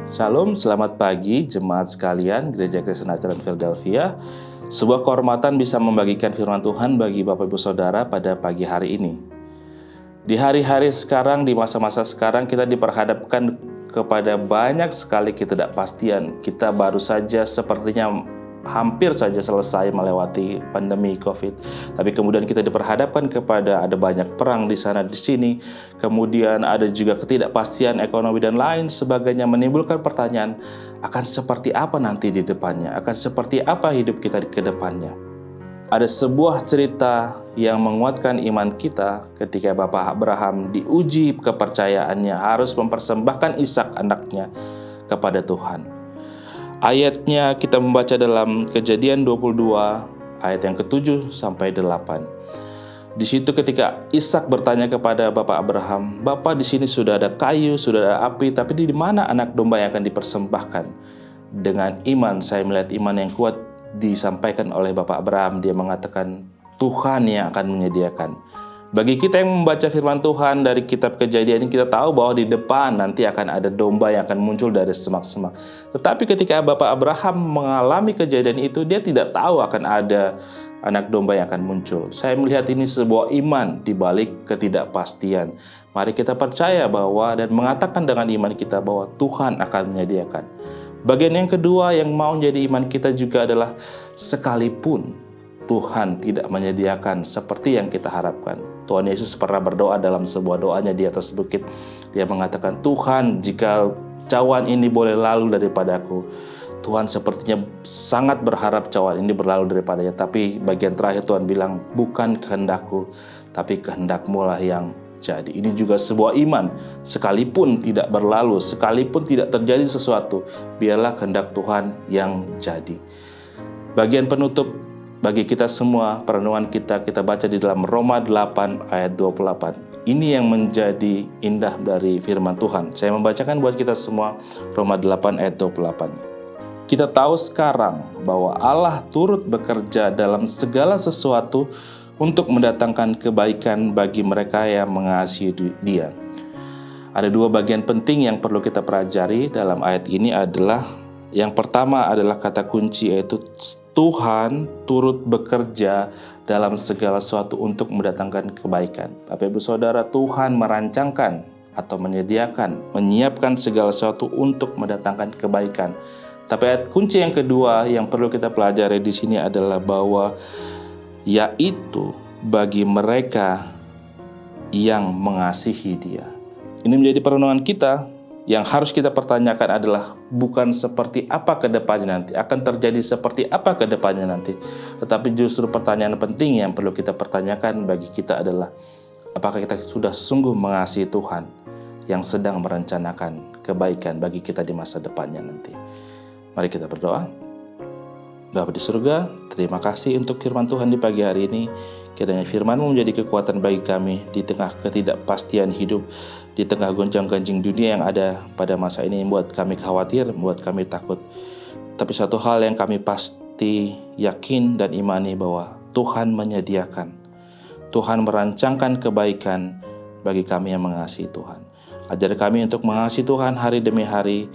Shalom, selamat pagi jemaat sekalian Gereja Kristen Ajaran Philadelphia. Sebuah kehormatan bisa membagikan firman Tuhan bagi Bapak Ibu Saudara pada pagi hari ini. Di hari-hari sekarang, di masa-masa sekarang kita diperhadapkan kepada banyak sekali ketidakpastian. Kita baru saja sepertinya hampir saja selesai melewati pandemi COVID. Tapi kemudian kita diperhadapkan kepada ada banyak perang di sana di sini. Kemudian ada juga ketidakpastian ekonomi dan lain sebagainya, menimbulkan pertanyaan akan seperti apa nanti di depannya, akan seperti apa hidup kita ke depannya. Ada sebuah cerita yang menguatkan iman kita ketika Bapak Abraham diuji kepercayaannya harus mempersembahkan Ishak anaknya kepada Tuhan. Ayatnya kita membaca dalam Kejadian 22 ayat yang ke-7 sampai 8. Di situ ketika Ishak bertanya kepada Bapak Abraham, "Bapak, di sini sudah ada kayu, sudah ada api, tapi di mana anak domba yang akan dipersembahkan?" Dengan iman, saya melihat iman yang kuat disampaikan oleh Bapak Abraham. Dia mengatakan, Tuhan yang akan menyediakan. Bagi kita yang membaca firman Tuhan dari kitab Kejadian ini, kita tahu bahwa di depan nanti akan ada domba yang akan muncul dari semak-semak. Tetapi ketika Bapak Abraham mengalami kejadian itu, dia tidak tahu akan ada anak domba yang akan muncul. Saya melihat ini sebuah iman di balik ketidakpastian. Mari kita percaya bahwa dan mengatakan dengan iman kita bahwa Tuhan akan menyediakan. Bagian yang kedua yang mau jadi iman kita juga adalah sekalipun Tuhan tidak menyediakan seperti yang kita harapkan. Tuhan Yesus pernah berdoa dalam sebuah doanya di atas bukit. Dia mengatakan, Tuhan, jika cawan ini boleh lalu daripadaku. Tuhan sepertinya sangat berharap cawan ini berlalu daripadanya. Tapi bagian terakhir Tuhan bilang, bukan kehendakku, tapi kehendak-Mu lah yang jadi. Ini juga sebuah iman. Sekalipun tidak berlalu, sekalipun tidak terjadi sesuatu, biarlah kehendak Tuhan yang jadi. Bagian penutup bagi kita semua, perenungan kita baca di dalam Roma 8 ayat 28. Ini yang menjadi indah dari firman Tuhan. Saya membacakan buat kita semua Roma 8 ayat 28. Kita tahu sekarang bahwa Allah turut bekerja dalam segala sesuatu untuk mendatangkan kebaikan bagi mereka yang mengasihi Dia. Ada dua bagian penting yang perlu kita pelajari dalam ayat ini adalah yang pertama adalah kata kunci, yaitu Tuhan turut bekerja dalam segala sesuatu untuk mendatangkan kebaikan. Bapak Ibu Saudara, Tuhan merancangkan atau menyediakan, menyiapkan segala sesuatu untuk mendatangkan kebaikan. Tapi ayat kunci yang kedua yang perlu kita pelajari di sini adalah bahwa yaitu bagi mereka yang mengasihi Dia. Ini menjadi perenungan kita. Yang harus kita pertanyakan adalah bukan seperti apa ke depannya nanti, akan terjadi seperti apa ke depannya nanti. Tetapi justru pertanyaan penting yang perlu kita pertanyakan bagi kita adalah apakah kita sudah sungguh mengasihi Tuhan yang sedang merencanakan kebaikan bagi kita di masa depannya nanti. Mari kita berdoa. Bapa di surga, terima kasih untuk firman Tuhan di pagi hari ini. Kiranya firman-Mu menjadi kekuatan bagi kami di tengah ketidakpastian hidup, di tengah gonjang-ganjing dunia yang ada pada masa ini, membuat kami khawatir, membuat kami takut. Tapi satu hal yang kami pasti yakin dan imani bahwa Tuhan menyediakan, Tuhan merancangkan kebaikan bagi kami yang mengasihi Tuhan. Ajar kami untuk mengasihi Tuhan hari demi hari,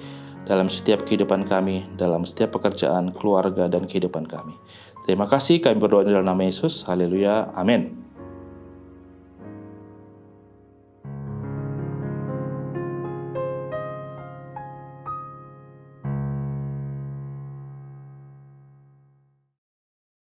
dalam setiap kehidupan kami, dalam setiap pekerjaan, keluarga, dan kehidupan kami. Terima kasih, kami berdoa di dalam nama Yesus. Haleluya. Amin.